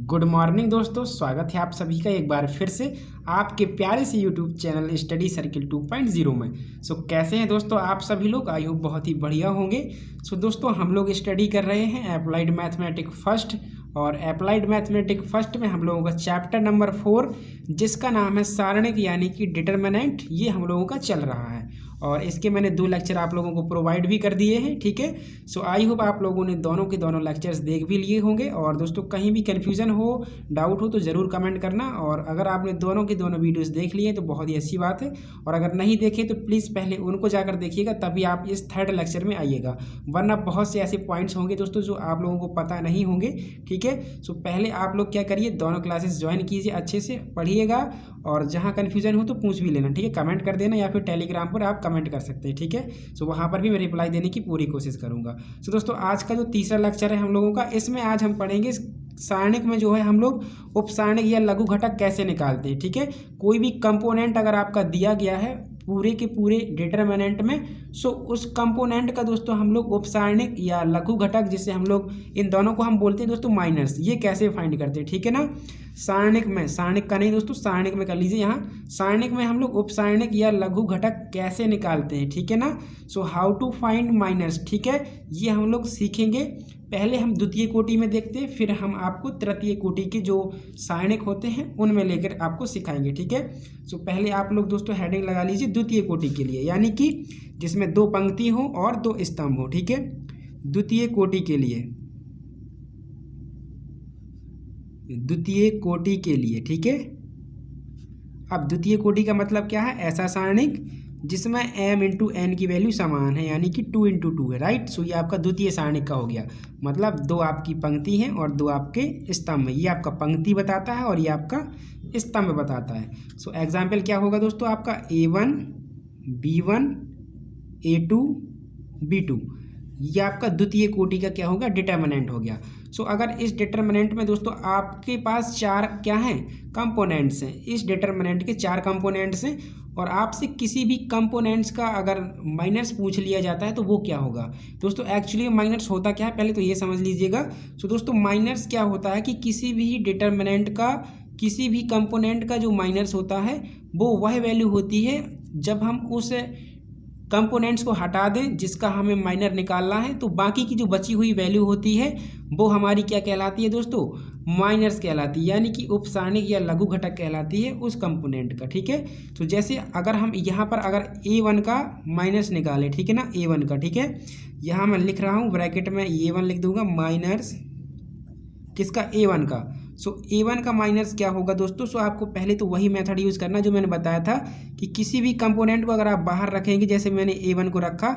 Good morning दोस्तों, स्वागत है आप सभी का एक बार फिर से आपके प्यारे से यूट्यूब चैनल स्टडी सर्किल 2.0 में। कैसे हैं दोस्तों आप सभी लोग? आई होप बहुत ही बढ़िया होंगे। दोस्तों हम लोग स्टडी कर रहे हैं अप्लाइड मैथमेटिक फर्स्ट, और अप्लाइड मैथमेटिक फर्स्ट में हम लोगों का चैप्टर नंबर 4 जिसका नाम है सारणिक यानी कि डिटरमिनेंट, ये हम लोगों का चल रहा है। और इसके मैंने 2 लेक्चर आप लोगों को प्रोवाइड भी कर दिए हैं, ठीक है। आई होप आप लोगों ने दोनों के दोनों लेक्चर्स देख भी लिए होंगे। और दोस्तों कहीं भी कन्फ्यूज़न हो, डाउट हो तो ज़रूर कमेंट करना। और अगर आपने दोनों के दोनों वीडियोस देख लिए तो बहुत ही अच्छी बात है, और अगर नहीं देखे तो प्लीज़ पहले उनको जाकर देखिएगा, तभी आप इस थर्ड लेक्चर में आइएगा। वरना बहुत से ऐसे पॉइंट्स होंगे दोस्तों जो आप लोगों को पता नहीं होंगे, ठीक है। पहले आप लोग क्या करिए, दोनों क्लासेस ज्वाइन कीजिए, अच्छे से पढ़िएगा, और जहाँ कन्फ्यूजन हो तो पूछ भी लेना, ठीक है। कमेंट कर देना या फिर टेलीग्राम पर आप कमेंट कर सकते हैं, ठीक है। वहाँ पर भी मैं रिप्लाई देने की पूरी कोशिश करूँगा। दोस्तों आज का जो तीसरा लेक्चर है हम लोगों का, इसमें आज हम पढ़ेंगे सारणिक में जो है हम लोग उपसारणिक या लघु घटक कैसे निकालते हैं, ठीक है। कोई भी कंपोनेंट अगर आपका दिया गया है पूरे के पूरे डिटरमिनेंट में, उस कंपोनेंट का दोस्तों हम लोग उपसारणिक या लघु घटक, जिसे हम लोग इन दोनों को हम बोलते हैं दोस्तों माइनर्स, ये कैसे फाइंड करते हैं, ठीक है ना। सारणिक में, सारणिक का नहीं दोस्तों, सारणिक में कर लीजिए। यहाँ सारणिक में हम लोग उपसारणिक या लघु घटक कैसे निकालते हैं, ठीक है ना। हाउ टू फाइंड माइनर्स, ठीक है, ये हम लोग सीखेंगे। पहले हम द्वितीय कोटि में देखते हैं, फिर हम आपको तृतीय कोटि के जो सारणिक होते हैं उनमें लेकर आपको सिखाएंगे, ठीक है। पहले आप लोग दोस्तों हेडिंग लगा लीजिए द्वितीय कोटि के लिए, यानी कि जिसमें 2 पंक्ति हो और 2 स्तंभ हो, ठीक है। द्वितीय कोटि के लिए, द्वितीय कोटि के लिए, ठीक है। अब द्वितीय कोटि का मतलब क्या है? ऐसा सारणिक जिसमें m इंटू एन की वैल्यू समान है, यानी कि 2 इंटू 2 है, राइट। ये आपका द्वितीय सारणिक का हो गया, मतलब 2 आपकी पंक्ति हैं और 2 आपके स्तंभ हैं। ये आपका पंक्ति बताता है और ये आपका स्तंभ बताता है। एग्जाम्पल क्या होगा दोस्तों आपका? A1 B1 A2 B2, ये आपका द्वितीय कोटि का क्या होगा? डिटरमिनेंट हो गया। अगर इस डिटरमिनेंट में दोस्तों आपके पास 4 क्या हैं? कंपोनेंट्स हैं। इस डिटरमिनेंट के 4 कंपोनेंट्स हैं, और आपसे किसी भी कंपोनेंट्स का अगर माइनस पूछ लिया जाता है तो वो क्या होगा दोस्तों? एक्चुअली माइनस होता क्या है पहले तो ये समझ लीजिएगा। दोस्तों माइनस क्या होता है कि किसी भी डिटरमिनेंट का, किसी भी कंपोनेंट का जो माइनस होता है वो वह वैल्यू होती है जब हम उस कंपोनेंट्स को हटा दें जिसका हमें माइनर निकालना है, तो बाकी की जो बची हुई वैल्यू होती है वो हमारी क्या कहलाती है दोस्तों? माइनर्स कहलाती है, यानी कि उपसारणिक या लघु घटक कहलाती है उस कंपोनेंट का, ठीक है। जैसे अगर हम यहाँ पर अगर A1 का माइनस निकालें, ठीक है ना, A1 का, ठीक है। यहाँ मैं लिख रहा हूँ ब्रैकेट में A1 लिख दूंगा, माइनस किसका? A1 का। A1 का माइनस क्या होगा दोस्तों? आपको पहले तो वही मेथड यूज़ करना जो मैंने बताया था कि किसी भी कंपोनेंट को अगर आप बाहर रखेंगे, जैसे मैंने A1 को रखा,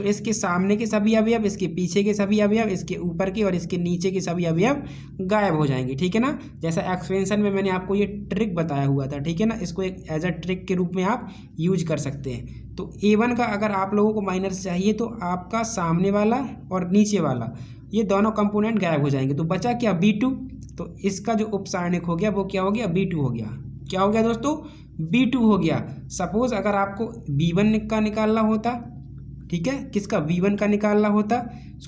इसके सामने के सभी अवयव, इसके पीछे के सभी अवयव, इसके ऊपर के और इसके नीचे के सभी अवयव गायब हो जाएंगे, ठीक है ना। जैसा एक्सपेंशन में मैंने आपको ये ट्रिक बताया हुआ था, ठीक है ना। इसको एक एज अ ट्रिक के रूप में आप यूज कर सकते हैं। A1 का अगर आप लोगों को माइनस चाहिए तो आपका सामने वाला और नीचे वाला ये दोनों कंपोनेंट गायब हो जाएंगे, तो बचा क्या? B2। तो इसका जो उपसारणिक हो गया वो क्या हो गया? B2 हो गया। क्या हो गया दोस्तों? B2 हो गया। सपोज अगर आपको B1 का निकालना होता, ठीक है, किसका? B1 का निकालना होता,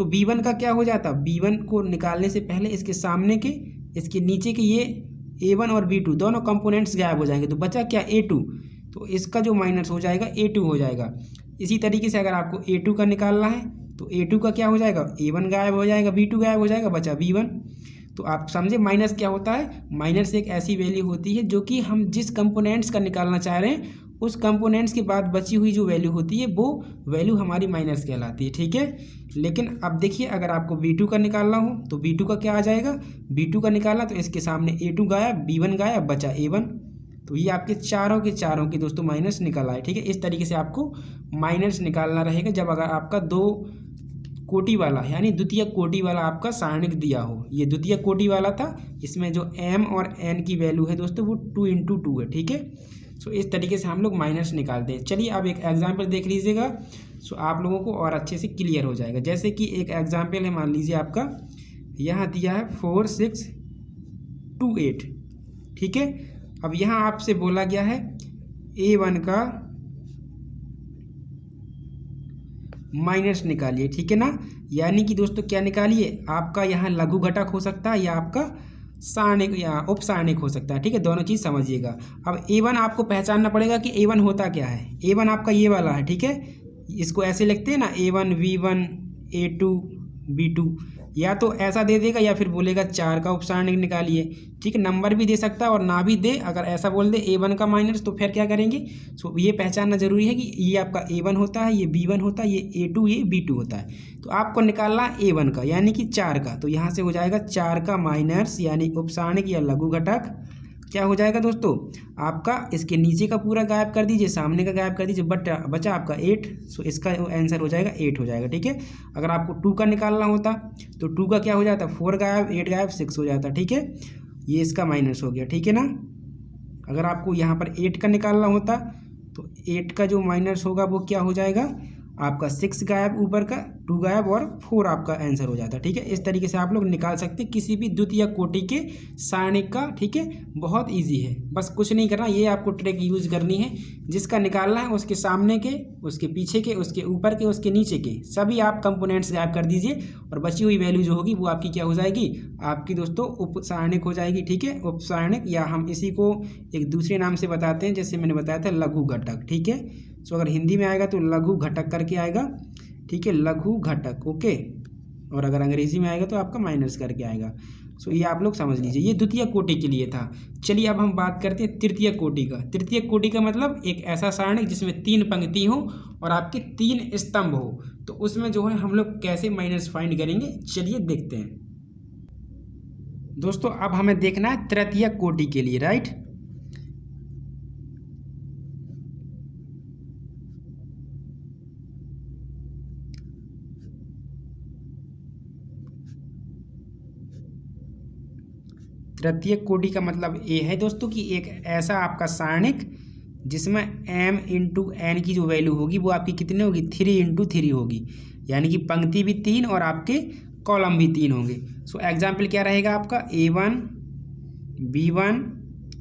B1 का क्या हो जाता? B1 को निकालने से पहले इसके सामने के, इसके नीचे के ये A1 और B2 दोनों कंपोनेंट्स गायब हो जाएंगे, तो बचा क्या? A2। तो इसका जो माइनस हो जाएगा A2 हो जाएगा। इसी तरीके से अगर आपको A2 का निकालना है तो A2 का क्या हो जाएगा? A1 गायब हो जाएगा, B2 गायब हो जाएगा, बचा B1। तो आप समझे माइनस क्या होता है? माइनस एक ऐसी वैल्यू होती है जो कि हम जिस कंपोनेंट्स का निकालना चाह रहे हैं उस कंपोनेंट्स के बाद बची हुई जो वैल्यू होती है वो वैल्यू हमारी माइनस कहलाती है, ठीक है। लेकिन अब देखिए अगर आपको B2 का निकालना हो तो B2 का क्या आ जाएगा? B2 का निकालना तो इसके सामने A2 गायब, B1 गायब, बचा A1। तो ये आपके चारों के दोस्तों माइनस निकल आए, ठीक है। इस तरीके से आपको माइनस निकालना रहेगा जब अगर आपका 2 कोटि वाला यानी द्वितीय कोटि वाला आपका सारणिक दिया हो। ये द्वितीय कोटि वाला था, इसमें जो m और n की वैल्यू है दोस्तों वो 2 इंटू 2 है, ठीक है। इस तरीके से हम लोग माइनस निकालते हैं। चलिए अब एक एग्जाम्पल देख लीजिएगा, आप लोगों को और अच्छे से क्लियर हो जाएगा। जैसे कि एक एग्जाम्पल है, मान लीजिए आपका यहाँ दिया है 4 6 2 8, ठीक है। अब यहाँ आपसे बोला गया है A1 का माइनस निकालिए, ठीक है ना। यानी कि दोस्तों क्या निकालिए? आपका यहाँ लघु घटक हो सकता है या आपका सारणिक या उपसारणिक हो सकता है, ठीक है, दोनों चीज़ समझिएगा। अब A1 आपको पहचानना पड़ेगा कि A1 होता क्या है। A1 आपका ये वाला है, ठीक है, इसको ऐसे लिखते हैं ना, A1 V1 A2 B2, या तो ऐसा दे देगा या फिर बोलेगा 4 का उपसारणिक निकालिए, ठीक है, नंबर भी दे सकता है और ना भी दे। अगर ऐसा बोल दे A1 का माइनस, तो फिर क्या करेंगे, सो ये पहचानना जरूरी है कि ये आपका A1 होता है, ये B1 होता है, ये A2 ये B2 होता है। तो आपको निकालना A1 का यानी कि 4 का, तो यहाँ से हो जाएगा 4 का माइनस यानी उपसारणिक या लघु घटक। क्या हो जाएगा दोस्तों आपका, इसके नीचे का पूरा गायब कर दीजिए, सामने का गायब कर दीजिए, बचा आपका 8। सो इसका आंसर हो जाएगा 8 हो जाएगा, ठीक है। अगर आपको 2 का निकालना होता तो 2 का क्या हो जाता, 4 गायब 8 गायब 6 हो जाता, ठीक है, ये इसका माइनस हो गया, ठीक है ना। अगर आपको यहाँ पर 8 का निकालना होता तो 8 का जो माइनस होगा वो क्या हो जाएगा आपका 6 गायब, ऊपर का 2 गायब और 4 आपका आंसर हो जाता है, ठीक है। इस तरीके से आप लोग निकाल सकते हैं किसी भी द्वितीय कोटि के सारणिक का, ठीक है, बहुत इजी है, बस कुछ नहीं करना, ये आपको ट्रिक यूज करनी है। जिसका निकालना है उसके सामने के, उसके पीछे के, उसके ऊपर के, उसके नीचे के सभी आप कंपोनेंट्स गायब कर दीजिए और बची हुई वैल्यू जो होगी वो आपकी क्या हो जाएगी, आपकी दोस्तों उपसारणिक हो जाएगी, ठीक है, उपसारणिक, या हम इसी को एक दूसरे नाम से बताते हैं, जैसे मैंने बताया था लघु घटक, ठीक है। सो अगर हिंदी में आएगा तो लघु घटक करके आएगा, ठीक है, लघु घटक, ओके। और अगर अंग्रेजी में आएगा तो आपका माइनस करके आएगा। सो ये आप लोग समझ लीजिए, ये द्वितीय कोटि के लिए था। चलिए अब हम बात करते हैं तृतीय कोटि का। तृतीय कोटि का मतलब एक ऐसा सारणिक जिसमें 3 पंक्ति हो और आपके 3 स्तंभ हो, तो उसमें जो है हम लोग कैसे माइनस फाइंड करेंगे, चलिए देखते हैं दोस्तों। अब हमें देखना है तृतीय कोटि के लिए, राइट। तृतीय कोटि का मतलब ये है दोस्तों कि एक ऐसा आपका सारणिक जिसमें m इंटू n की जो वैल्यू होगी वो आपकी कितनी होगी, 3 इंटू 3 होगी, यानी कि पंक्ति भी 3 और आपके कॉलम भी 3 होंगे। सो एग्जाम्पल क्या रहेगा आपका, A1 B1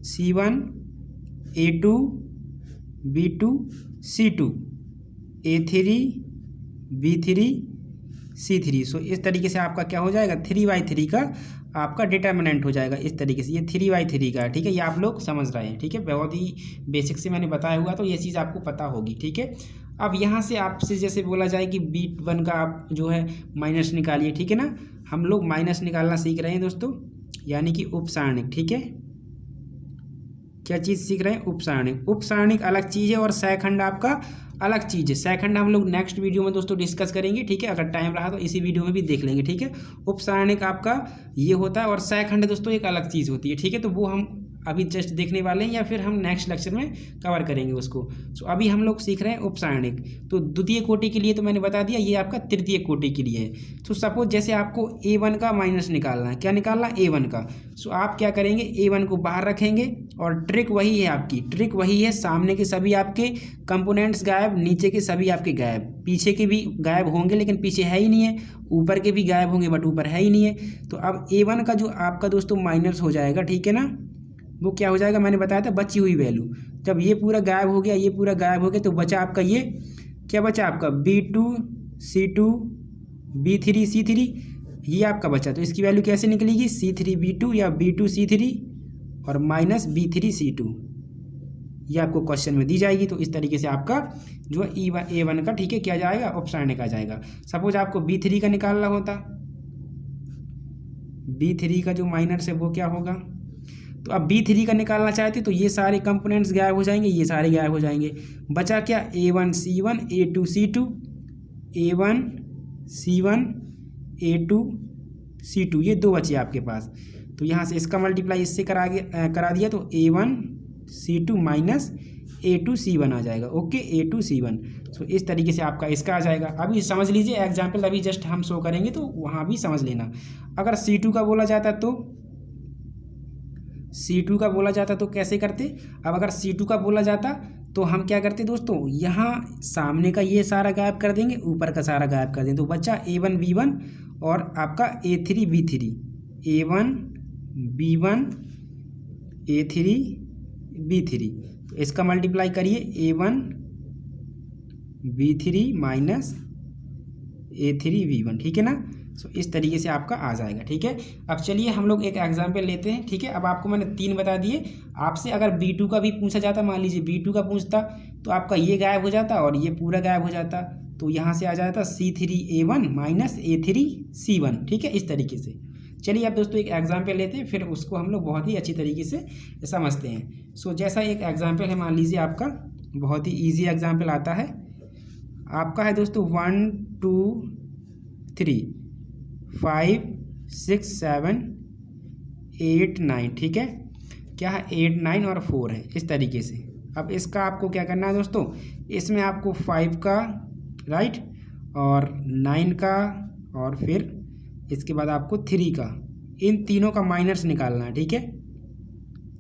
C1 A2 B2 C2 A3 B3 C3। सो इस तरीके से आपका क्या हो जाएगा, 3/3 का आपका डिटर्मिनेंट हो जाएगा, इस तरीके से। ये 3/3 का, ठीक है, ये आप लोग समझ रहे हैं, ठीक है, बहुत ही बेसिक से मैंने बताया हुआ, तो ये चीज़ आपको पता होगी, ठीक है। अब यहाँ से आपसे जैसे बोला जाए कि B1 का आप जो है माइनस निकालिए, ठीक है ना। हम लोग माइनस निकालना सीख रहे हैं दोस्तों, यानी कि उपसारणिक, ठीक है। क्या चीज़ सीख रहे हैं, उपसारणिक। उपसारणिक अलग चीज़ है और सहखंड आपका अलग चीज़ है। सैकंड हम लोग नेक्स्ट वीडियो में दोस्तों डिस्कस करेंगे, ठीक है, अगर टाइम रहा तो इसी वीडियो में भी देख लेंगे, ठीक है। उपसारणिक आपका ये होता है और सैकंड दोस्तों एक अलग चीज़ होती है, ठीक है, तो वो हम अभी जस्ट देखने वाले हैं या फिर हम नेक्स्ट लेक्चर में कवर करेंगे उसको। सो अभी हम लोग सीख रहे हैं उपसारणिक। तो द्वितीय कोटि के लिए तो मैंने बता दिया, ये आपका तृतीय कोटि के लिए है। तो सपोज जैसे आपको A1 का माइनस निकालना है, क्या निकालना, A1 का। सो आप क्या करेंगे, A1 को बाहर रखेंगे और ट्रिक वही है आपकी, ट्रिक वही है, सामने के सभी आपके कंपोनेंट्स गायब, नीचे के सभी आपके गायब, पीछे के भी गायब होंगे लेकिन पीछे है ही नहीं है, ऊपर के भी गायब होंगे बट ऊपर है ही नहीं है। तो अब A1 का जो आपका दोस्तों माइनस हो जाएगा, ठीक है ना, वो क्या हो जाएगा, मैंने बताया था बची हुई वैल्यू। जब ये पूरा गायब हो गया, ये पूरा गायब हो गया, तो बचा आपका ये, क्या बचा आपका B2 C2 B3 C3, ये आपका बचा। तो इसकी वैल्यू कैसे निकलेगी, C3 B2 या B2 C3 और माइनस B3 C2, ये आपको क्वेश्चन में दी जाएगी। तो इस तरीके से आपका जो है A1 का, ठीक है, क्या जाएगा, उपसारणिक आ जाएगा। सपोज आपको B3 का निकालना होता, B3 का जो माइनस है वो क्या होगा, तो अब B3 का निकालना चाहते तो ये सारे कंपोनेंट्स गायब हो जाएंगे, ये सारे गायब हो जाएंगे, बचा क्या, A1 C1 A2 C2, A1 C1 A2 C2, ये 2 बचे आपके पास। तो यहाँ से इसका मल्टीप्लाई इससे करा दिया तो A1 C2 minus A2 C1 आ जाएगा, ओके, A2 C1। सो इस तरीके से आपका इसका आ जाएगा। अभी समझ लीजिए एग्जाम्पल, अभी जस्ट हम शो करेंगे तो वहाँ भी समझ लेना। अगर C2 का बोला जाता तो C2 का बोला जाता तो कैसे करते। अब अगर C2 का बोला जाता तो हम क्या करते दोस्तों, यहाँ सामने का ये सारा गायब कर देंगे, ऊपर का सारा गायब कर देंगे, तो बच्चा A1 B1 और आपका A3 B3, A1 B1 A3 B3। तो इसका मल्टीप्लाई करिए, A1 B3 minus A3 B1, ठीक है ना। सो इस तरीके से आपका आ जाएगा, ठीक है। अब चलिए हम लोग एक एग्जाम्पल लेते हैं, ठीक है। अब आपको मैंने 3 बता दिए। आपसे अगर B2 का भी पूछा जाता, मान लीजिए B2 का पूछता, तो आपका ये गायब हो जाता और ये पूरा गायब हो जाता। तो यहाँ से आ जाता C3A1 माइनस A3C1, ठीक है, इस तरीके से। चलिए अब दोस्तों एक एग्जाम्पल लेते हैं, फिर उसको हम लोग बहुत ही अच्छी तरीके से समझते हैं। सो जैसा एक एग्जाम्पल है, मान लीजिए आपका बहुत ही ईजी एग्जाम्पल आता है। आपका है दोस्तों 1 2 3 5 6 7 8 9, ठीक है। क्या है 8 9 और 4 है, इस तरीके से। अब इसका आपको क्या करना है दोस्तों, इसमें आपको 5 का राइट और 9 का और फिर इसके बाद आपको 3 का, इन तीनों का माइनस निकालना है, ठीक है।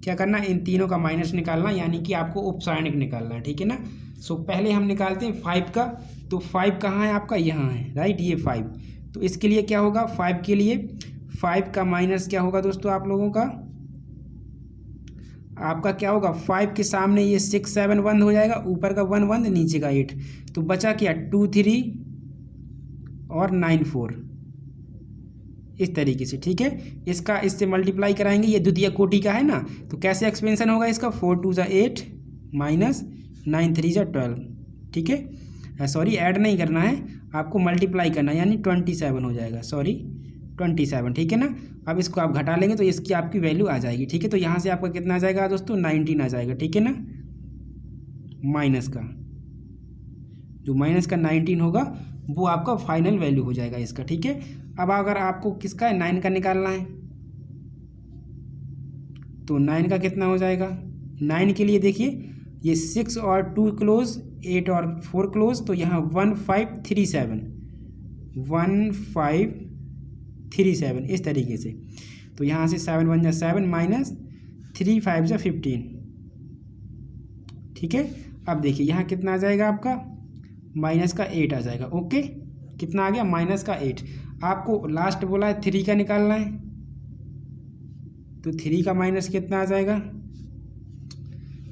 क्या करना है, इन तीनों का माइनस निकालना, यानी कि आपको उपसारणिक निकालना है, ठीक है ना। सो पहले हम निकालते हैं 5 का। तो 5 कहाँ है आपका, यहाँ है राइट, ये 5। तो इसके लिए क्या होगा, 5 के लिए 5 का माइनस क्या होगा दोस्तों आप लोगों का, आपका क्या होगा, 5 के सामने ये 6 7 बंद हो जाएगा, ऊपर का 1 बंद, नीचे का 8। तो बचा क्या 2 3 और 9 4, इस तरीके से, ठीक है। इसका इससे मल्टीप्लाई कराएंगे, ये द्वितीय कोटि का है ना, तो कैसे एक्सपेंशन होगा इसका, 4 2 = 8 माइनस 9 3 = 12, ठीक है। सॉरी ऐड नहीं करना है, आपको मल्टीप्लाई करना है, यानी 27 हो जाएगा, सॉरी 27, ठीक है ना। अब इसको आप घटा लेंगे तो इसकी आपकी वैल्यू आ जाएगी, ठीक है। तो यहाँ से आपका कितना आ जाएगा दोस्तों, 19 आ जाएगा, ठीक है ना। माइनस का जो माइनस का 19 होगा वो आपका फाइनल वैल्यू हो जाएगा इसका, ठीक है। अब अगर आपको किसका है 9 का निकालना है, तो 9 का कितना हो जाएगा, 9 के लिए देखिए ये 6 और 2 क्लोज, 8 और 4 क्लोज, तो यहाँ 1 5 3 7 1 5 3 7, इस तरीके से। तो यहाँ से 7 1 = 7 माइनस 3 5 = 15, ठीक है। अब देखिए यहाँ कितना आ जाएगा आपका, माइनस का 8 आ जाएगा, ओके। कितना आ गया, माइनस का 8। आपको लास्ट बोला है 3 का निकालना है, तो 3 का माइनस कितना आ जाएगा,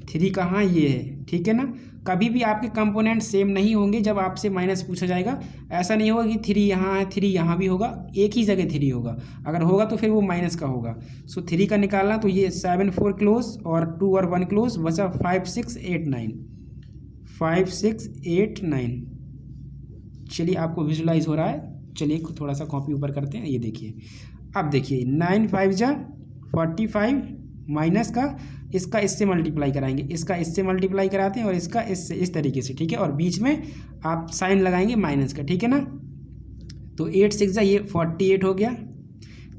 3 कहाँ, ये है, ठीक है ना। कभी भी आपके कंपोनेंट सेम नहीं होंगे जब आपसे माइनस पूछा जाएगा। ऐसा नहीं होगा कि 3 यहाँ है 3 यहाँ भी होगा, एक ही जगह 3 होगा। अगर होगा तो फिर वो माइनस का होगा। सो 3 का निकालना, तो ये 7 4 क्लोज और 2 और 1 क्लोज, बचा 5 6 8 9 5 6 8 9। चलिए आपको विजुलाइज हो रहा है, चलिए थोड़ा सा कॉपी ऊपर करते हैं, ये देखिए। अब देखिए 9 5 = 45 माइनस का, इसका इससे मल्टीप्लाई कराएंगे, इसका इससे मल्टीप्लाई कराते हैं और इसका इससे, इस तरीके से, ठीक है। और बीच में आप साइन लगाएंगे माइनस का, ठीक है ना। तो 8 6 = ये 48 हो गया।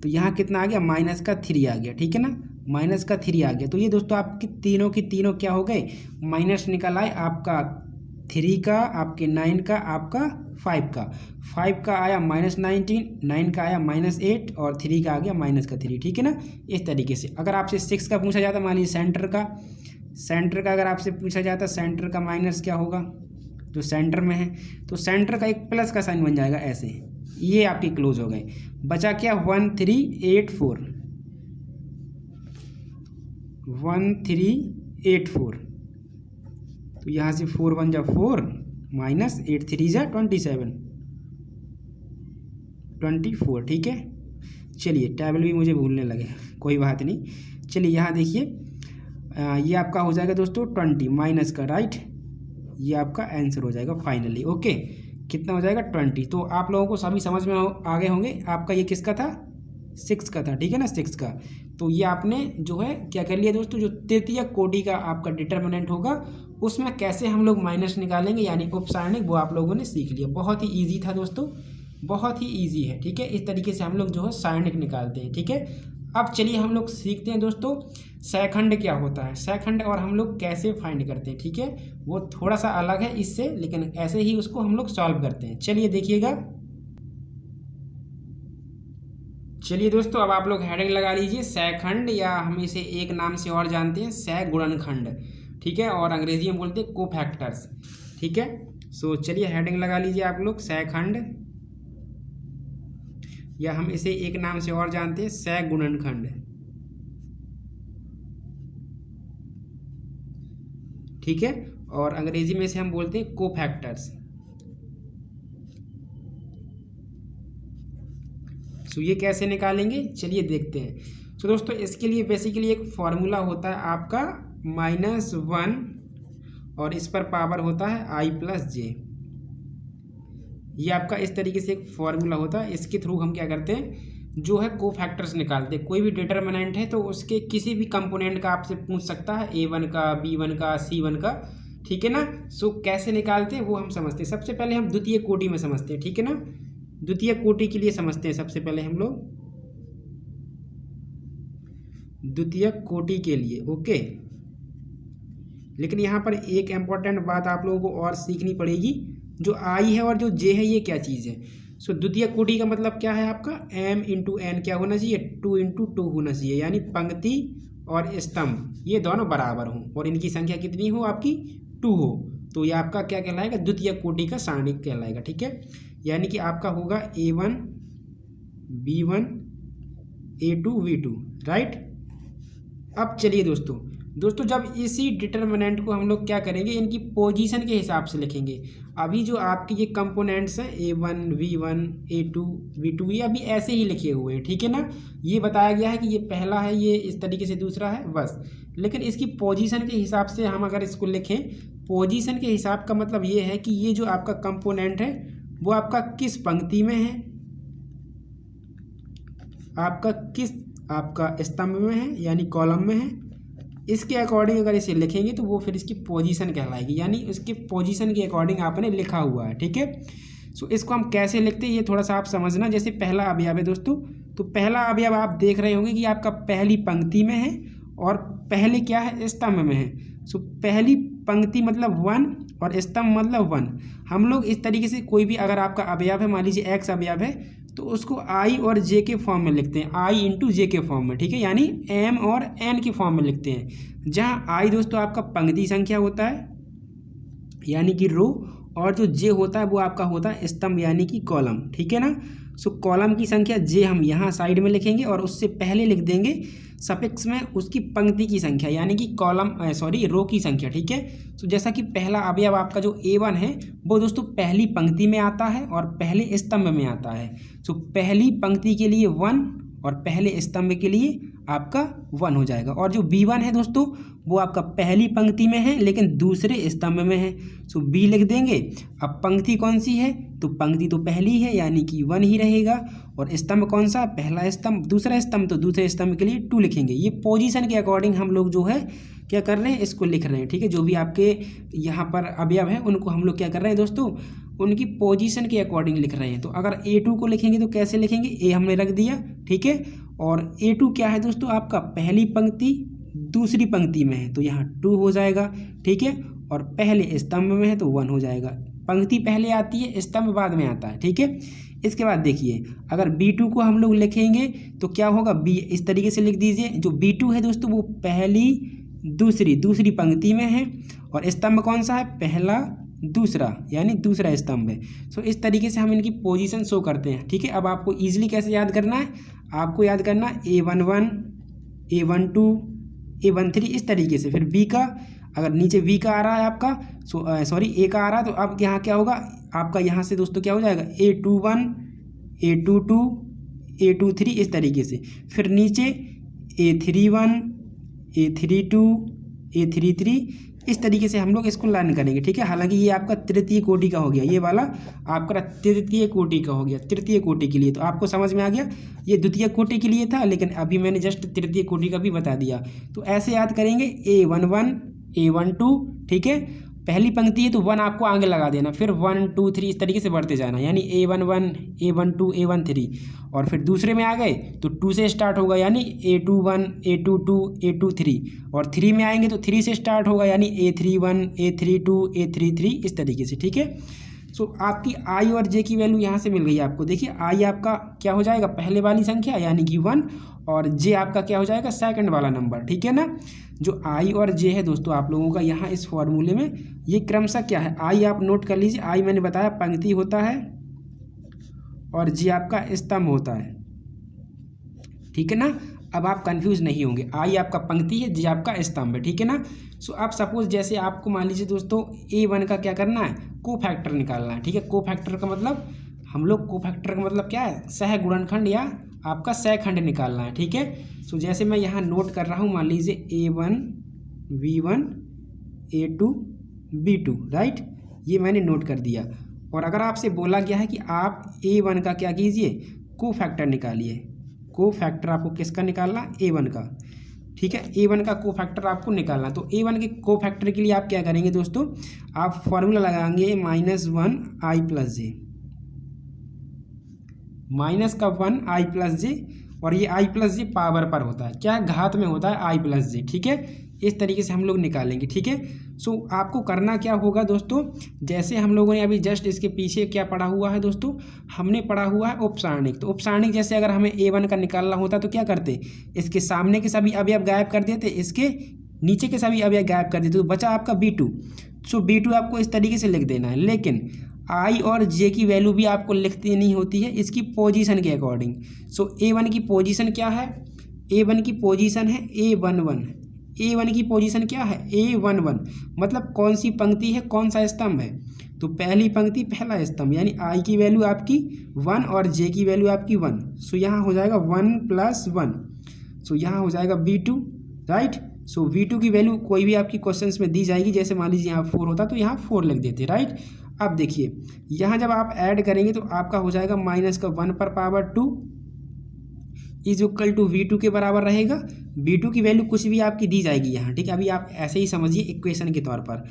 तो यहाँ कितना आ गया, माइनस का 3 आ गया, ठीक है ना, माइनस का 3 आ गया। तो ये दोस्तों आपकी तीनों की तीनों क्या हो गए, माइनस निकल आए। आपका 3 का, आपके 9 का, आपका 5 का। 5 का आया -19, 9 का आया -8 और 3 का आ गया माइनस का 3, ठीक है ना, इस तरीके से। अगर आपसे 6 का पूछा जाता, मान लीजिए सेंटर का अगर आपसे पूछा जाता, सेंटर का माइनस क्या होगा, जो सेंटर में है, तो सेंटर का एक प्लस का साइन बन जाएगा ऐसे, ये आपके क्लोज हो गए। बचा क्या 1 3 8 4 1 3 8 4। तो यहाँ से 4 1 = 4 माइनस 8 3 = 27 24, ठीक है। चलिए टेबल भी मुझे भूलने लगे, कोई बात नहीं। चलिए यहाँ देखिए, ये आपका हो जाएगा दोस्तों 20 माइनस का, राइट, ये आपका आंसर हो जाएगा फाइनली, ओके। कितना हो जाएगा 20। तो आप लोगों को सभी समझ में आ गए होंगे। आपका ये किसका था, 6 का था, ठीक है ना, 6 का। तो ये आपने जो है क्या कर लिया दोस्तों, जो तृतीय कोटि का आपका डिटर्मिनेंट होगा उसमें कैसे हम लोग माइनस निकालेंगे, यानी उपसारणिक, वो आप लोगों ने सीख लिया। बहुत ही ईजी था दोस्तों, बहुत ही ईजी है, ठीक है। इस तरीके से हम लोग जो है सारणिक निकालते हैं, ठीक है। अब चलिए हम लोग सीखते हैं दोस्तों सैखंड क्या होता है, सैखंड और हम लोग कैसे फाइंड करते हैं, ठीक है। वो थोड़ा सा अलग है इससे, लेकिन ऐसे ही उसको हम लोग सॉल्व करते हैं। चलिए देखिएगा। चलिए दोस्तों अब आप लोग हेडिंग लगा लीजिए, सैखंड, या हम इसे एक नाम से और जानते हैं सैगुणनखंड, ठीक है, और अंग्रेजी में बोलते हैं कोफैक्टर्स, ठीक है। सो चलिए हेडिंग लगा लीजिए आप लोग, सैखंड, या हम इसे एक नाम से और जानते हैं सैगुणनखंड, ठीक है, और अंग्रेजी में इसे हम बोलते हैं कोफैक्टर्स। सो ये कैसे निकालेंगे, चलिए देखते हैं। सो दोस्तों इसके लिए बेसिकली एक फॉर्मूला होता है आपका -1 और इस पर पावर होता है i+j। ये आपका इस तरीके से एक फॉर्मूला होता है। इसके थ्रू हम क्या करते हैं, जो है कोफैक्टर्स निकालते हैं। कोई भी डिटर्मिनेंट है तो उसके किसी भी कंपोनेंट का आपसे पूछ सकता है, A1 का, B1 का, C1 का, ठीक है ना। सो कैसे निकालते हैं वो हम समझते हैं। सबसे पहले हम द्वितीय कोटि में समझते हैं, ठीक है ना। द्वितीय कोटि के लिए समझते हैं सबसे पहले हम लोग द्वितीय कोटि के लिए, ओके। लेकिन यहाँ पर एक इम्पॉर्टेंट बात आप लोगों को और सीखनी पड़ेगी, जो आई है और जो जे है ये क्या चीज़ है। सो द्वितीय कोटि का मतलब क्या है आपका, m इंटू एन क्या होना चाहिए, 2 इंटू 2 होना चाहिए, यानी पंक्ति और स्तंभ ये दोनों बराबर हों और इनकी संख्या कितनी हो आपकी, 2 हो। तो ये आपका क्या कहलाएगा, द्वितीय कोटि का सारणिक कहलाएगा, ठीक है। यानी कि आपका होगा A1 B1 A2 V2, right. अब चलिए दोस्तों जब इसी डिटर्मिनेंट को हम लोग क्या करेंगे, इनकी पोजीशन के हिसाब से लिखेंगे। अभी जो आपके ये कंपोनेंट्स हैं A1 V1 A2 V2 ये अभी ऐसे ही लिखे हुए हैं, ठीक है ना। ये बताया गया है कि ये पहला है, ये इस तरीके से दूसरा है, बस। लेकिन इसकी पोजीशन के हिसाब से हम अगर इसको लिखें, पोजीशन के हिसाब का मतलब ये है कि ये जो आपका कंपोनेंट है वो आपका किस पंक्ति में है, आपका स्तंभ में है यानी कॉलम में है। इसके अकॉर्डिंग अगर इसे लिखेंगे तो वो फिर इसकी पोजीशन कहलाएगी, यानी उसके पोजीशन के अकॉर्डिंग आपने लिखा हुआ है, ठीक है। सो इसको हम कैसे लिखते हैं ये थोड़ा सा आप समझना। जैसे पहला अवयव है दोस्तों, तो पहला अवयव आप देख रहे होंगे कि आपका पहली पंक्ति में है और पहले क्या है, स्तंभ में है। सो पहली पंक्ति मतलब 1 और स्तंभ मतलब 1। हम लोग इस तरीके से कोई भी अगर आपका अवयव है, मान लीजिए x अवयव है, तो उसको i और j के फॉर्म में लिखते हैं, i इंटू j के फॉर्म में, ठीक है, यानी m और n के फॉर्म में लिखते हैं। जहाँ i दोस्तों आपका पंक्ति संख्या होता है यानी कि रो, और जो j होता है वो आपका होता है स्तंभ यानी कि कॉलम, ठीक है ना। सो कॉलम की संख्या j हम यहाँ साइड में लिखेंगे और उससे पहले लिख देंगे सफिक्स में उसकी पंक्ति की संख्या यानी कि रो की संख्या, ठीक है। तो जैसा कि पहला अवयव आपका जो A1 है वो दोस्तों पहली पंक्ति में आता है और पहले स्तंभ में आता है। सो पहली पंक्ति के लिए 1 और पहले स्तंभ के लिए आपका 1 हो जाएगा। और जो B1 है दोस्तों वो आपका पहली पंक्ति में है लेकिन दूसरे स्तंभ में है, सो B लिख देंगे। अब पंक्ति कौन सी है, तो पंक्ति तो पहली है यानी कि 1 ही रहेगा, और स्तंभ कौन सा, पहला स्तंभ, दूसरा स्तंभ तो दूसरे स्तंभ के लिए 2 लिखेंगे। ये पोजीशन के अकॉर्डिंग हम लोग जो है क्या कर रहे हैं, इसको लिख रहे हैं, ठीक है। जो भी आपके यहाँ पर अवयव है उनको हम लोग क्या कर रहे हैं दोस्तों, उनकी पोजीशन के अकॉर्डिंग लिख रहे हैं। तो अगर A2 को लिखेंगे तो कैसे लिखेंगे, A हमने रख दिया, ठीक है। और A2 क्या है दोस्तों, आपका पहली पंक्ति दूसरी पंक्ति में है तो यहाँ 2 हो जाएगा, ठीक है। और पहले स्तंभ में है तो 1 हो जाएगा। पंक्ति पहले आती है, स्तंभ बाद में आता है, ठीक है। इसके बाद देखिए अगर B2 को हम लोग लिखेंगे तो क्या होगा, B इस तरीके से लिख दीजिए। जो B2 है दोस्तों वो पहली दूसरी पंक्ति में है और स्तंभ कौन सा है, पहला दूसरा यानी दूसरा स्तंभ है। सो इस तरीके से हम इनकी पोजीशन शो करते हैं, ठीक है। अब आपको इजीली कैसे याद करना है, आपको याद करना A11 A12 A13 इस तरीके से। फिर B का अगर नीचे V का आ रहा है आपका A का आ रहा है तो अब यहाँ क्या होगा आपका, यहाँ से दोस्तों क्या हो जाएगा A21 A22 A23 इस तरीके से। फिर नीचे A31 A32 A33 इस तरीके से हम लोग इसको लर्न करेंगे, ठीक है। हालांकि ये आपका तृतीय कोटि का हो गया, ये वाला आपका तृतीय कोटि का हो गया, तृतीय कोटि के लिए। तो आपको समझ में आ गया, ये द्वितीय कोटि के लिए था लेकिन अभी मैंने जस्ट तृतीय कोटि का भी बता दिया। तो ऐसे याद करेंगे A11 A12, ठीक है। पहली पंक्ति है तो 1 आपको आगे लगा देना, फिर 1 2 3 इस तरीके से बढ़ते जाना, यानी A11 A12 A13। और फिर दूसरे में आ गए तो 2 से स्टार्ट होगा यानी A21 A22 A23। और 3 में आएंगे तो 3 से स्टार्ट होगा यानी A31 A32 A33 इस तरीके से, ठीक है। सो आपकी आई और जे की वैल्यू यहाँ से मिल गई आपको। देखिए आई आपका क्या हो जाएगा, पहले वाली संख्या यानी कि 1, और जे आपका क्या हो जाएगा, सेकंड वाला नंबर, ठीक है ना। जो आई और जे है दोस्तों आप लोगों का यहाँ इस फॉर्मूले में ये क्रमशः क्या है, आई आप नोट कर लीजिए। आई मैंने बताया पंक्ति होता है और जे आपका स्तंभ होता है, ठीक है ना। अब आप कंफ्यूज नहीं होंगे, आई आपका पंक्ति है, जे आपका स्तंभ है, ठीक है ना। सो आप सपोज जैसे आपको मान लीजिए दोस्तों A1 का क्या करना है, को फैक्टर निकालना है, ठीक है। को फैक्टर का मतलब हम लोग कोफैक्टर का मतलब क्या है, सह गुणनखंड या आपका सहखंड निकालना है, ठीक है। सो जैसे मैं यहाँ नोट कर रहा हूँ, मान लीजिए A1 V1 A2 B2, right, ये मैंने नोट कर दिया। और अगर आपसे बोला गया है कि आप A1 का क्या कीजिए, कोफैक्टर निकालिए। कोफैक्टर आपको किसका निकालना, A1 का, ठीक है। A1 का कोफैक्टर आपको निकालना, तो A1 के कोफैक्टर के लिए आप क्या करेंगे दोस्तों, आप फॉर्मूला लगाएंगे -1 माइनस का 1 और ये I+J पावर पर होता है, क्या घात में होता है I+J, ठीक है। इस तरीके से हम लोग निकालेंगे, ठीक है। सो आपको करना क्या होगा दोस्तों, जैसे हम लोगों ने अभी जस्ट इसके पीछे क्या पढ़ा हुआ है दोस्तों, हमने पढ़ा हुआ है उपसारणिक। तो उपसारणिक जैसे अगर हमें A1 का निकालना होता तो क्या करते, इसके सामने के सभी अवयव गायब कर देते, इसके नीचे के सभी अवयव गायब कर देते, तो बचा आपका B2। सो B2 आपको इस तरीके से लिख देना है, लेकिन I और J की वैल्यू भी आपको लिख देनी होती है इसकी पोजीशन के अकॉर्डिंग। सो A1 की पोजीशन क्या है, A1 की पोजीशन है A11। A1 की पोजीशन क्या है, A11, मतलब कौन सी पंक्ति है, कौन सा स्तंभ है, तो पहली पंक्ति पहला स्तंभ, यानी I की वैल्यू आपकी 1 और J की वैल्यू आपकी 1। सो यहाँ हो जाएगा 1 + 1, सो यहाँ हो जाएगा B2, राइट। सो V2 की वैल्यू कोई भी आपकी क्वेश्चंस में दी जाएगी, जैसे मान लीजिए यहाँ 4 होता तो यहाँ 4 लिख देते, राइट। अब देखिए यहाँ जब आप ऐड करेंगे तो आपका हो जाएगा -1/2 इज इक्वल टू V2 के बराबर रहेगा। V2 की वैल्यू कुछ भी आपकी दी जाएगी यहाँ, ठीक है, अभी आप ऐसे ही समझिए इक्वेशन के तौर पर।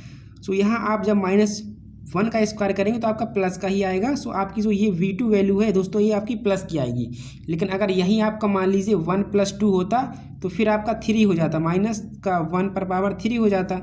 सो यहाँ आप जब -1 का स्क्वायर करेंगे तो आपका प्लस का ही आएगा। सो आपकी जो ये V2 वैल्यू है दोस्तों, ये आपकी प्लस की आएगी। लेकिन अगर यहीं आपका मान लीजिए 1 + 2 होता तो फिर आपका 3 हो जाता, -1/3 हो जाता।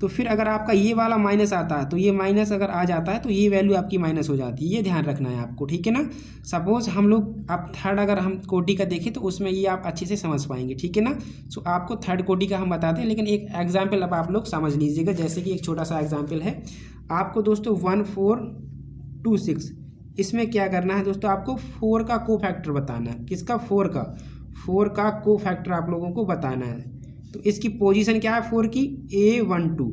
तो फिर अगर आपका ये वाला माइनस आता है तो ये माइनस अगर आ जाता है तो ये वैल्यू आपकी माइनस हो जाती है, ये ध्यान रखना है आपको, ठीक है ना। सपोज हम लोग अब थर्ड अगर हम कोटि का देखें तो उसमें ये आप अच्छे से समझ पाएंगे, ठीक है ना। सो आपको थर्ड कोटि का हम बताते हैं, लेकिन एक एग्जाम्पल अब आप लोग समझ लीजिएगा। जैसे कि एक छोटा सा एग्जाम्पल है आपको दोस्तों 1426, इसमें क्या करना है दोस्तों, आपको 4 का कोफैक्टर बताना है। किसका, 4 का कोफैक्टर आप लोगों को बताना है। तो इसकी पोजीशन क्या है 4 की, A12,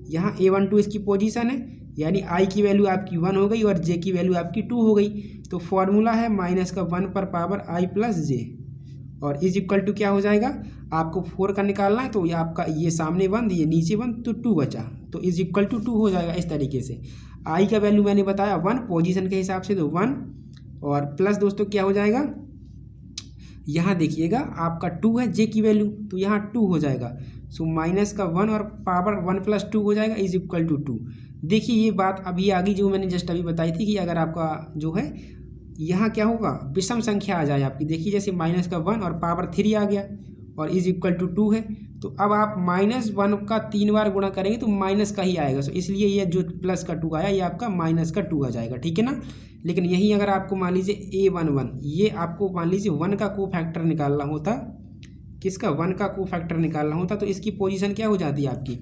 यहाँ A12 इसकी पोजीशन है, यानी I की वैल्यू आपकी 1 हो गई और J की वैल्यू आपकी 2 हो गई। तो फॉर्मूला है -1/I+J और इज इक्वल टू क्या हो जाएगा, आपको 4 का निकालना है तो ये आपका ये सामने 1 ये नीचे 1 तो 2 बचा, तो इज इक्वल टू 2 हो जाएगा। इस तरीके से I का वैल्यू मैंने बताया 1 पोजीशन के हिसाब से, तो 1 और प्लस दोस्तों क्या हो जाएगा, यहाँ देखिएगा आपका 2 है J की वैल्यू, तो यहाँ 2 हो जाएगा। सो -1 और पावर 1 + 2 हो जाएगा इज इक्वल टू 2। देखिए ये बात अभी आ गई जो मैंने जस्ट अभी बताई थी कि अगर आपका जो है यहाँ क्या होगा, विषम संख्या आ जाए आपकी। देखिए जैसे -1 और पावर 3 आ गया और इज इक्वल टू 2 है, तो अब आप -1 का 3 बार गुणा करेंगे तो माइनस का ही आएगा। सो इसलिए ये जो प्लस का 2 आया ये आपका -2 आ जाएगा, ठीक है ना। लेकिन यहीं अगर आपको मान लीजिए A11, ये आपको मान लीजिए 1 का कोफैक्टर निकालना होता, किसका, 1 का कोफैक्टर निकालना होता, तो इसकी पोजीशन क्या हो जाती है आपकी,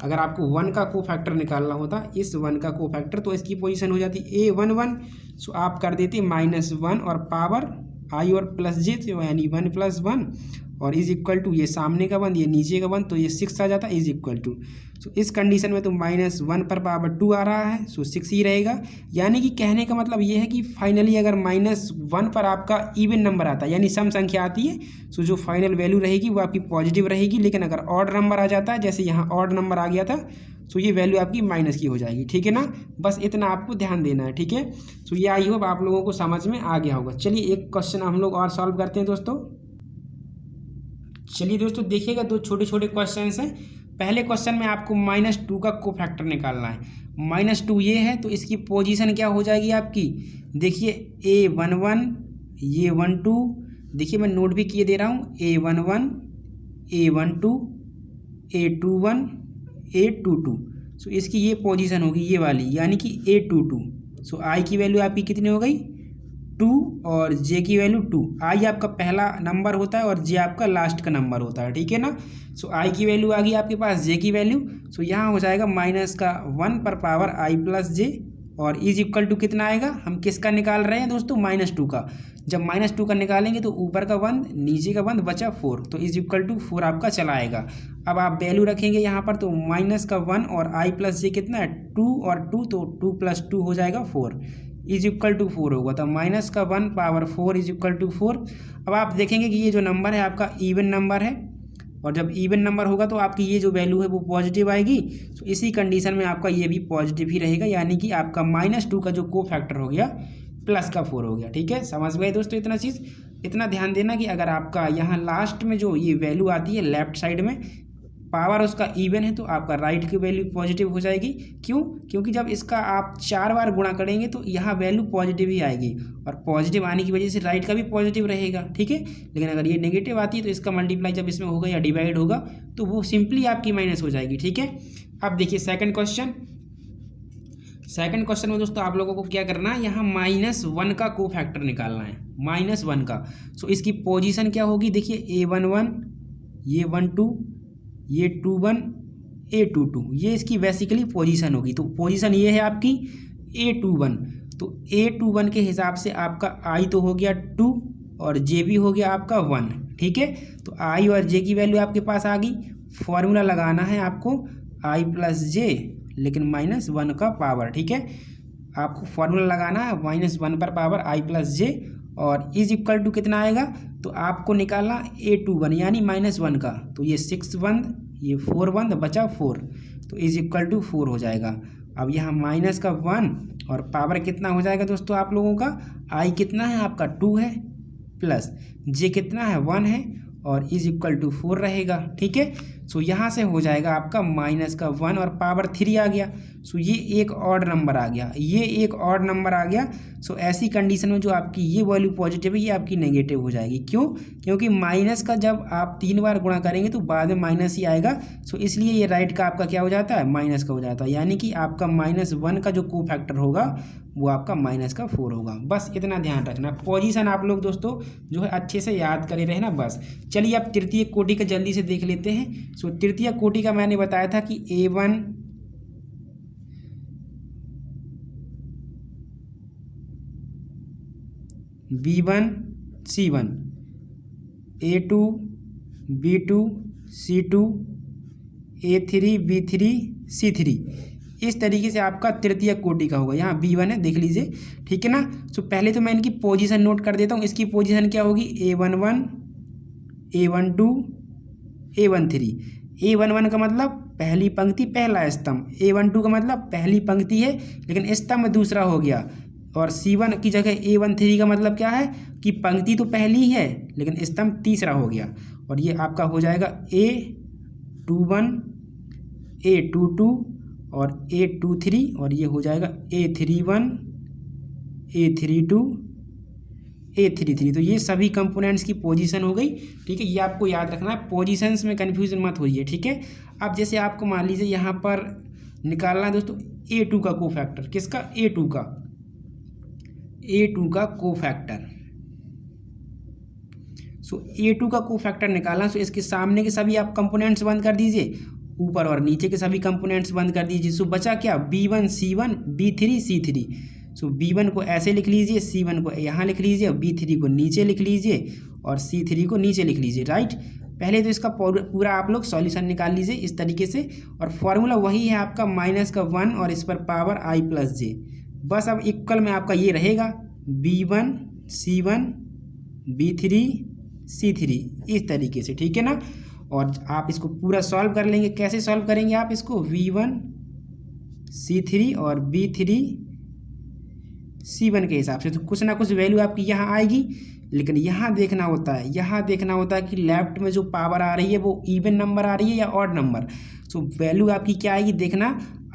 अगर आपको 1 का कोफैक्टर निकालना होता, इस 1 का कोफैक्टर, तो इसकी पोजीशन हो जाती A11। सो आप कर देते -1 और पावर I और +J, यानी 1 + 1 और इज इक्वल टू ये सामने का 1 ये नीचे का 1, तो ये 6 आ जाता इज इक्वल टू। सो इस कंडीशन में तो -1/2 आ रहा है, सो 6 ही रहेगा। यानी कि कहने का मतलब ये है कि फाइनली अगर -1 पर आपका इवन नंबर आता है, यानी सम संख्या आती है, सो जो फाइनल वैल्यू रहेगी वो आपकी पॉजिटिव रहेगी। लेकिन अगर ऑड नंबर आ जाता है, जैसे यहाँ ऑड नंबर आ गया था, सो ये वैल्यू आपकी माइनस की हो जाएगी, ठीक है ना। बस इतना आपको ध्यान देना है, ठीक है। सो ये आई होप आप लोगों को समझ में आ गया होगा। चलिए एक क्वेश्चन हम लोग और सॉल्व करते हैं दोस्तों। चलिए दोस्तों देखिएगा, 2 छोटे छोटे क्वेश्चन हैं। पहले क्वेश्चन में आपको -2 का कोफैक्टर निकालना है। -2 ये है तो इसकी पोजीशन क्या हो जाएगी आपकी, देखिए A11 ये 12, देखिए मैं नोट भी किए दे रहा हूँ, A11 A12 A21 A22। सो इसकी ये पोजीशन होगी ये वाली, यानी कि A22। सो I की वैल्यू आपकी कितनी हो गई, 2 और J की वैल्यू 2। I आपका पहला नंबर होता है और J आपका लास्ट का नंबर होता है, ठीक है ना। सो I की वैल्यू आ गई आपके पास, J की वैल्यू, सो यहाँ हो जाएगा -1/I+J और इज इक्वल टू कितना आएगा, हम किसका निकाल रहे हैं दोस्तों, -2 का। जब -2 का निकालेंगे तो ऊपर का 1 नीचे का 1 बचा 4, तो इज इक्वल टू 4 आपका चला आएगा। अब आप वैल्यू रखेंगे यहाँ पर तो -1 और I+J कितना है 2 और 2, तो 2 + 2 हो जाएगा 4। इज इक्वल टू 4 होगा, तो माइनस का 1 पावर 4 इज इक्वल टू 4। अब आप देखेंगे कि ये जो नंबर है आपका इवन नंबर है, और जब इवन नंबर होगा तो आपकी ये जो वैल्यू है वो पॉजिटिव आएगी। तो इसी कंडीशन में आपका ये भी पॉजिटिव ही रहेगा, यानी कि आपका -2 का जो को फैक्टर हो गया प्लस का 4 हो गया। ठीक है, समझ गए दोस्तों? इतना चीज़ इतना ध्यान देना कि अगर आपका यहाँ लास्ट में जो ये वैल्यू आती है लेफ्ट साइड में, पावर उसका इवन है, तो आपका राइट की वैल्यू पॉजिटिव हो जाएगी। क्यों? क्योंकि जब इसका आप 4 बार गुणा करेंगे तो यहाँ वैल्यू पॉजिटिव ही आएगी, और पॉजिटिव आने की वजह से राइट का भी पॉजिटिव रहेगा। ठीक है, लेकिन अगर ये नेगेटिव आती है तो इसका मल्टीप्लाई जब इसमें होगा या डिवाइड होगा तो वो सिंपली आपकी माइनस हो जाएगी। ठीक है, अब देखिए सेकंड क्वेश्चन में दोस्तों आप लोगों को क्या करना है, यहाँ -1 का को फैक्टर निकालना है, -1 का। सो इसकी पोजीशन क्या होगी, देखिए A11, ये 12, ये 21, A22, ये इसकी बेसिकली पोजीशन होगी। तो पोजीशन ये है आपकी A21, तो A21 के हिसाब से आपका I तो हो गया 2 और J भी हो गया आपका 1। ठीक है, तो I और J की वैल्यू आपके पास आ गई। फॉर्मूला लगाना है आपको I प्लस J, लेकिन -1 का पावर। ठीक है, आपको फॉर्मूला लगाना है -1 पर पावर I प्लस J, और इज इक्वल टू कितना आएगा, तो आपको निकालना A21 यानी -1 का। तो ये 6 1, ये 4 1, बचा 4, तो इज इक्वल टू 4 हो जाएगा। अब यहाँ माइनस का 1 और पावर कितना हो जाएगा दोस्तों आप लोगों का, I कितना है आपका 2 है, प्लस J कितना है 1 है, और इज इक्वल टू 4 रहेगा। ठीक है, सो यहाँ से हो जाएगा आपका माइनस का 1 और पावर 3 आ गया। सो ये एक ऑड नंबर आ गया, ये एक ऑड नंबर आ गया। सो ऐसी कंडीशन में जो आपकी ये वैल्यू पॉजिटिव है ये आपकी नेगेटिव हो जाएगी। क्यों? क्योंकि माइनस का जब आप 3 बार गुणा करेंगे तो बाद में माइनस ही आएगा। सो इसलिए ये राइट का आपका क्या हो जाता है, माइनस का हो जाता है, यानी कि आपका -1 का जो को फैक्टर होगा वो आपका -4 होगा। बस इतना ध्यान रखना। पोजीशन आप लोग दोस्तों जो है अच्छे से याद करे रहना बस। चलिए अब तृतीय कोटि का जल्दी से देख लेते हैं। सो तृतीय कोटि का मैंने बताया था कि A1, B1, C1, A2, B2, C2, A3, B3, C3, इस तरीके से आपका तृतीय कोटि का होगा। यहाँ B1 है, देख लीजिए। ठीक है ना, सो पहले तो मैं इनकी पोजीशन नोट कर देता हूँ। इसकी पोजीशन क्या होगी, A11, A12, A13। A11 का मतलब पहली पंक्ति पहला स्तंभ, A12 का मतलब पहली पंक्ति है लेकिन स्तंभ दूसरा हो गया, और C1 की जगह A13 का मतलब क्या है कि पंक्ति तो पहली है लेकिन स्तंभ तीसरा हो गया, और ये आपका हो जाएगा A21, A22 और A23, और ये हो जाएगा A31, A32, A33। तो ये सभी कंपोनेंट्स की पोजीशन हो गई। ठीक है, ये आपको याद रखना है, पोजीशंस में कन्फ्यूजन मत होइए। ठीक है, अब जैसे आपको मान लीजिए यहाँ पर निकालना है दोस्तों A2 का को फैक्टर, किसका, A2 का को फैक्टर। सो A2 का को फैक्टर निकालना, सो इसके सामने के सभी आप कंपोनेंट्स बंद कर दीजिए, ऊपर और नीचे के सभी कंपोनेंट्स बंद कर दीजिए। सो बचा क्या, B1 C1, B3 C3। सो B1 को ऐसे लिख लीजिए, C1 को यहाँ लिख लीजिए, B3 को नीचे लिख लीजिए और C3 को नीचे लिख लीजिए। राइट, पहले तो इसका पूरा आप लोग सॉल्यूशन निकाल लीजिए इस तरीके से, और फॉर्मूला वही है आपका -1 और इस पर पावर I प्लस J। बस अब इक्वल में आपका ये रहेगा B1 C1 B3 C3, इस तरीके से। ठीक है ना, और आप इसको पूरा सॉल्व कर लेंगे। कैसे सॉल्व करेंगे आप इसको, V1 C3 और B3 C1 के हिसाब से, तो कुछ ना कुछ वैल्यू आपकी यहाँ आएगी। लेकिन यहाँ देखना होता है कि लेफ्ट में जो पावर आ रही है वो इवन नंबर आ रही है या ऑड नंबर। सो वैल्यू आपकी क्या आएगी देखना,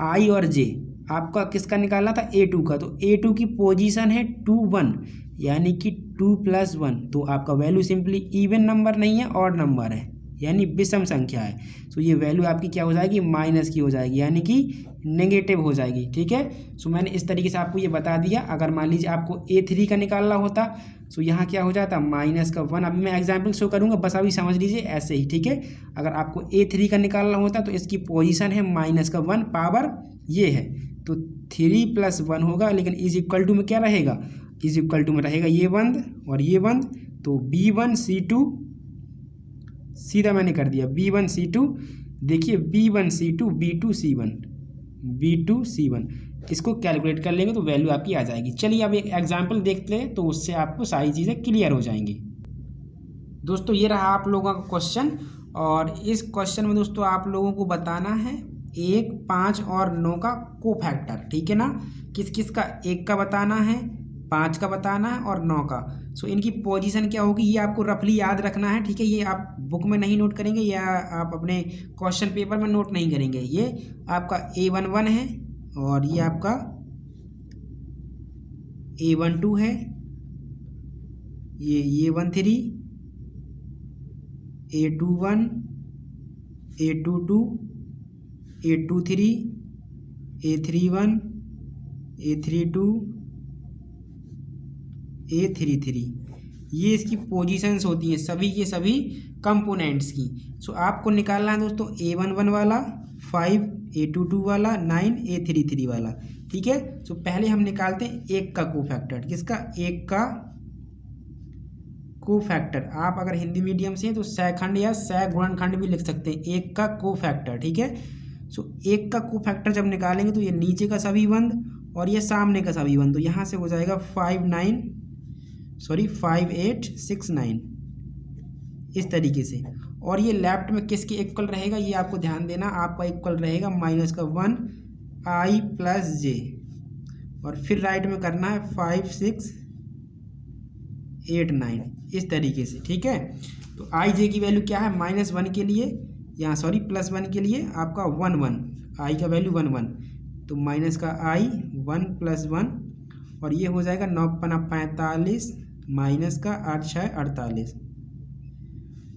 I और J आपका किसका निकालना था, A2 का। तो A2 की पोजीशन है 2 1, यानी कि 2 + 1, तो आपका वैल्यू सिंपली इवन नंबर नहीं है, ऑड नंबर है, यानी विषम संख्या है। सो ये वैल्यू आपकी क्या हो जाएगी, माइनस की हो जाएगी, यानी कि नेगेटिव हो जाएगी। ठीक है, सो मैंने इस तरीके से आपको ये बता दिया। अगर मान लीजिए आपको A3 का निकालना होता, सो यहाँ क्या हो जाता, -1। अभी मैं एग्जाम्पल शो करूँगा, बस अभी समझ लीजिए ऐसे ही। ठीक है, अगर आपको A3 का निकालना होता तो इसकी पोजीशन है -1, पावर ये है, तो 3 + 1 होगा, लेकिन इज इक्वल टू में क्या रहेगा, इज इक्वल टू में रहेगा ये बंद और ये बंद, तो B1 C2 सीधा मैंने कर दिया, B1 C2। देखिए B1 C2 B2 C1, इसको कैलकुलेट कर लेंगे तो वैल्यू आपकी आ जाएगी। चलिए अब एक एग्जाम्पल देखते हैं तो उससे आपको सारी चीज़ें क्लियर हो जाएंगी। दोस्तों ये रहा आप लोगों का क्वेश्चन, और इस क्वेश्चन में दोस्तों आप लोगों को बताना है 1, 5 और 9 का कोफैक्टर, ठीक है ना। किस किस का, 1 का बताना है, 5 का बताना है और 9 का। सो इनकी पोजीशन क्या होगी ये आपको रफली याद रखना है, ठीक है। ये आप बुक में नहीं नोट करेंगे या आप अपने क्वेश्चन पेपर में नोट नहीं करेंगे। ये आपका A11 है और ये आपका A12 है, ये A13, A21, A22, A23, A31, A32, A33, ये इसकी पोजीशंस होती हैं सभी के सभी कंपोनेंट्स की। सो आपको निकालना है दोस्तों A11 वाला 5, A22 वाला 9, A33 वाला, ठीक है। सो पहले हम निकालते हैं 1 का कोफैक्टर। किसका? 1 का कोफैक्टर। आप अगर हिंदी मीडियम से हैं तो सहखंड या सहगुणनखंड भी लिख सकते हैं, 1 का कोफैक्टर, ठीक है। सो 1 का कोफैक्टर जब निकालेंगे तो ये नीचे का सभी बंद और ये सामने का सभी बंद, तो यहाँ से हो जाएगा 5869 इस तरीके से। और ये लेफ्ट में किसके इक्वल रहेगा ये आपको ध्यान देना, आपका इक्वल रहेगा -1 i + j, और फिर राइट में करना है 5689 इस तरीके से, ठीक है। तो आई जे की वैल्यू क्या है? -1 के लिए यहाँ +1 के लिए आपका 1 आई का वैल्यू 1 तो माइनस का आई 1 + 1 और ये हो जाएगा 9 × 5 45 माइनस का 8 × 6 48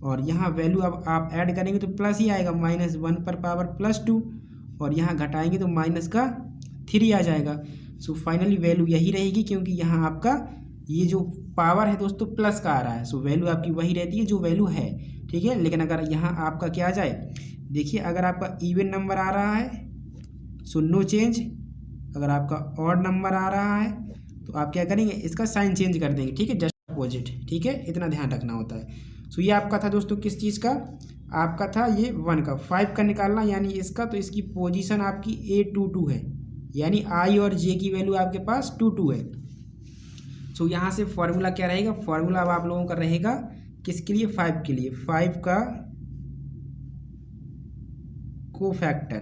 और यहाँ वैल्यू अब आप ऐड करेंगे तो प्लस ही आएगा, -1 पर पावर +2 और यहाँ घटाएंगे तो माइनस का 3 आ जाएगा। सो फाइनली वैल्यू यही रहेगी क्योंकि यहाँ आपका ये जो पावर है दोस्तों प्लस का आ रहा है। सो वैल्यू आपकी वही रहती है जो वैल्यू है, ठीक है। लेकिन अगर यहाँ आपका क्या आ जाए, देखिए अगर आपका इवन नंबर आ रहा है सो नो चेंज, अगर आपका ऑड नंबर आ रहा है तो आप क्या करेंगे, इसका साइन चेंज कर देंगे, ठीक है, जस्ट अपोजिट, ठीक है। इतना ध्यान रखना होता है। सो ये आपका था दोस्तों किस चीज़ का, आपका था ये 1 का। 5 का निकालना यानी इसका, तो इसकी पोजीशन आपकी A22 है, यानी आई और जे की वैल्यू आपके पास 22 है। सो यहाँ से फॉर्मूला क्या रहेगा, फॉर्मूला अब आप लोगों का रहेगा किसके लिए, 5 के लिए, 5 का कोफैक्टर।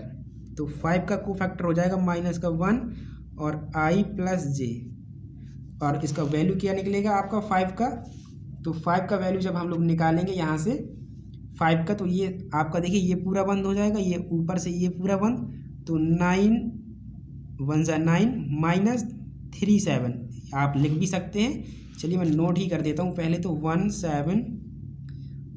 तो 5 का कोफैक्टर हो जाएगा -1 और i + j और इसका वैल्यू क्या निकलेगा आपका 5 का। तो 5 का वैल्यू जब हम लोग निकालेंगे यहाँ से 5 का, तो ये आपका देखिए ये पूरा बंद हो जाएगा, ये ऊपर से ये पूरा बंद, तो 9 1 9 -37 आप लिख भी सकते हैं। चलिए मैं नोट ही कर देता हूँ पहले, तो 17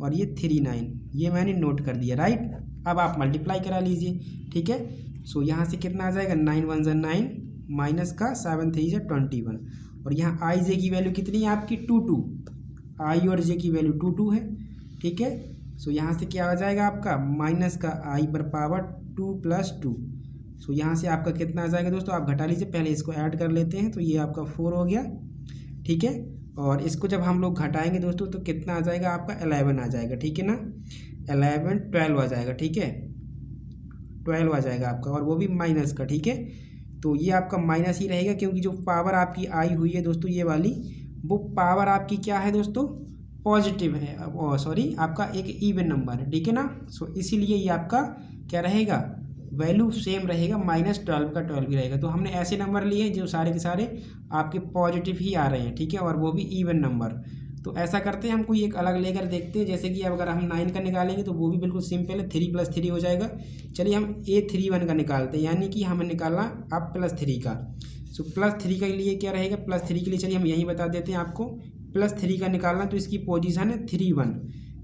और ये 39 ये मैंने नोट कर दिया, राइट। अब आप मल्टीप्लाई करा लीजिए, ठीक है। सो यहाँ से कितना आ जाएगा, 9 1 9 माइनस का 7 3 21 और यहाँ आई जे की वैल्यू कितनी है आपकी 22, आई और जे की वैल्यू 22 है, ठीक है। सो यहाँ से क्या आ जाएगा आपका माइनस का आई पर पावर 2 + 2। सो यहाँ से आपका कितना आ जाएगा दोस्तों, आप घटा लीजिए, पहले इसको ऐड कर लेते हैं, तो ये आपका 4 हो गया, ठीक है। और इसको जब हम लोग घटाएंगे दोस्तों तो कितना आ जाएगा आपका 11 आ जाएगा, ठीक है ना, 11 12 आ जाएगा, ठीक है, 12 आ जाएगा आपका, और वो भी माइनस का, ठीक है। तो ये आपका माइनस ही रहेगा क्योंकि जो पावर आपकी आई हुई है दोस्तों ये वाली, वो पावर आपकी क्या है दोस्तों, पॉजिटिव है, सॉरी आपका एक इवन नंबर है, ठीक है ना। सो इसीलिए ये आपका क्या रहेगा, वैल्यू सेम रहेगा, -12 का 12 भी रहेगा। तो हमने ऐसे नंबर लिए जो सारे के सारे आपके पॉजिटिव ही आ रहे हैं, ठीक है, और वो भी इवन नंबर। तो ऐसा करते हैं, हम कोई एक अलग लेकर देखते हैं, जैसे कि अब अगर हम 9 का निकालेंगे तो वो भी बिल्कुल सिंपल है, 3 + 3 हो जाएगा। चलिए हम A31 का निकालते हैं, यानी कि हमें निकालना अब +3 का। सो +3 के लिए क्या रहेगा, +3 के लिए चलिए हम यही बता देते हैं आपको, +3 का निकालना तो इसकी पोजीशन है 3 1,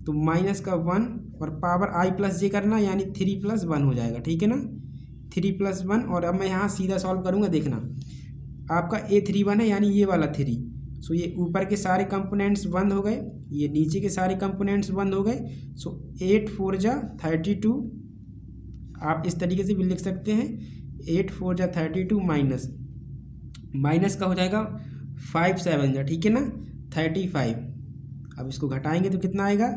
तो माइनस का 1 और पावर i + j करना यानी 3 + 1 हो जाएगा, ठीक है ना, 3 + 1। और अब मैं यहाँ सीधा सॉल्व करूँगा, देखना आपका A31 है यानी ये वाला 3। सो ये ऊपर के सारे कंपोनेंट्स बंद हो गए, ये नीचे के सारे कंपोनेंट्स बंद हो गए। सो 8 4 जा 32, आप इस तरीके से भी लिख सकते हैं, 8 4 जा 32 माइनस का हो जाएगा 5 7 जा, ठीक है ना, 35। अब इसको घटाएंगे तो कितना आएगा,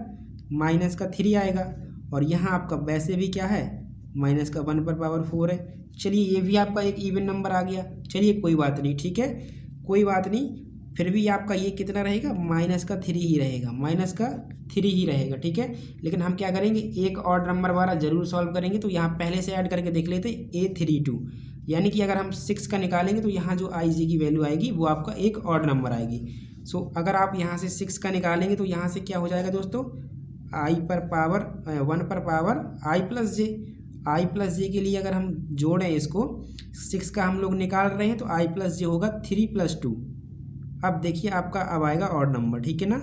-3 आएगा। और यहाँ आपका वैसे भी क्या है माइनस का 1 पर पावर 4 है। चलिए ये भी आपका एक इवन नंबर आ गया। चलिए कोई बात नहीं, ठीक है, कोई बात नहीं, फिर भी आपका ये कितना रहेगा, माइनस का 3 ही रहेगा, माइनस का 3 ही रहेगा, ठीक है। लेकिन हम क्या करेंगे, एक ऑड नंबर वाला जरूर सॉल्व करेंगे। तो यहाँ पहले से ऐड करके देख लेते A32, यानी कि अगर हम 6 का निकालेंगे तो यहाँ जो IG की वैल्यू आएगी वो आपका एक ऑड नंबर आएगी। सो अगर आप यहाँ से 6 का निकालेंगे तो यहाँ से क्या हो जाएगा दोस्तों, I पर पावर 1 पर power I plus J. I plus J के लिए अगर हम जोड़ें इसको, 6 का हम लोग निकाल रहे हैं तो I प्लस जे होगा 3 + 2। अब देखिए आपका अब आएगा ऑड नंबर, ठीक है ना।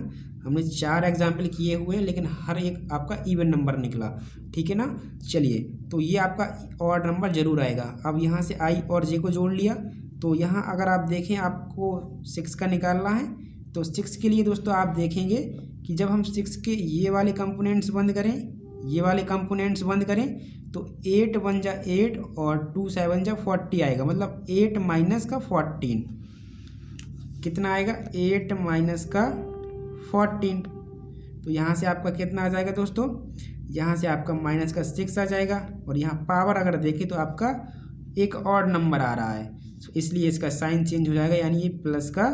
हमने 4 एग्जाम्पल किए हुए हैं लेकिन हर एक आपका इवन नंबर निकला, ठीक है ना। चलिए तो ये आपका ऑड नंबर जरूर आएगा। अब यहाँ से I और J को जोड़ लिया तो यहाँ अगर आप देखें आपको 6 का निकालना है तो 6 के लिए दोस्तों आप देखेंगे कि जब हम 6 के ये वाले कंपोनेंट्स बंद करें, ये वाले कंपोनेंट्स बंद करें तो 8 1 जा 8 और 2 7 जा 40 आएगा, मतलब 8 माइनस का 14 कितना आएगा, 8 माइनस का 14। तो यहाँ से आपका कितना आ जाएगा दोस्तों, यहाँ से आपका माइनस का 6 आ जाएगा और यहाँ पावर अगर देखें तो आपका एक ऑड नंबर आ रहा है, इसलिए इसका साइन चेंज हो जाएगा, यानी ये प्लस का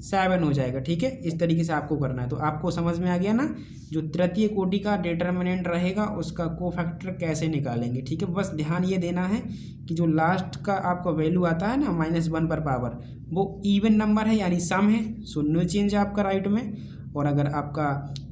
7 हो जाएगा, ठीक है। इस तरीके से आपको करना है। तो आपको समझ में आ गया ना, जो तृतीय कोटि का डिटर्मिनेंट रहेगा उसका कोफैक्टर कैसे निकालेंगे, ठीक है। बस ध्यान ये देना है कि जो लास्ट का आपका वैल्यू आता है ना -1 पर पावर, वो इवन नंबर है यानी सम है, सो नो चेंज आपका राइट में। और अगर आपका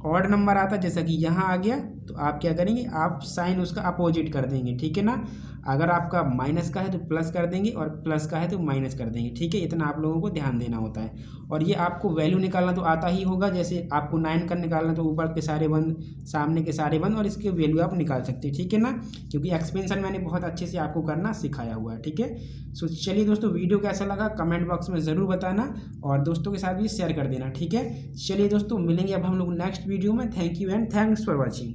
ऑड नंबर आता जैसा कि यहाँ आ गया तो आप क्या करेंगे, आप साइन उसका अपोजिट कर देंगे, ठीक है ना। अगर आपका माइनस का है तो प्लस कर देंगे और प्लस का है तो माइनस कर देंगे, ठीक है। इतना आप लोगों को ध्यान देना होता है। और ये आपको वैल्यू निकालना तो आता ही होगा, जैसे आपको 9 का निकालना तो ऊपर के सारे बंद, सामने के सारे बंद, और इसकी वैल्यू आप निकाल सकते हैं, ठीक है ना। क्योंकि एक्सपेंशन मैंने बहुत अच्छे से आपको करना सिखाया हुआ है, ठीक है। सो चलिए दोस्तों, वीडियो कैसा लगा कमेंट बॉक्स में ज़रूर बताना और दोस्तों के साथ भी शेयर कर देना, ठीक है। चलिए दोस्तों, मिलेंगे अब हम लोग नेक्स्ट वीडियो में। Thank you and thanks for watching.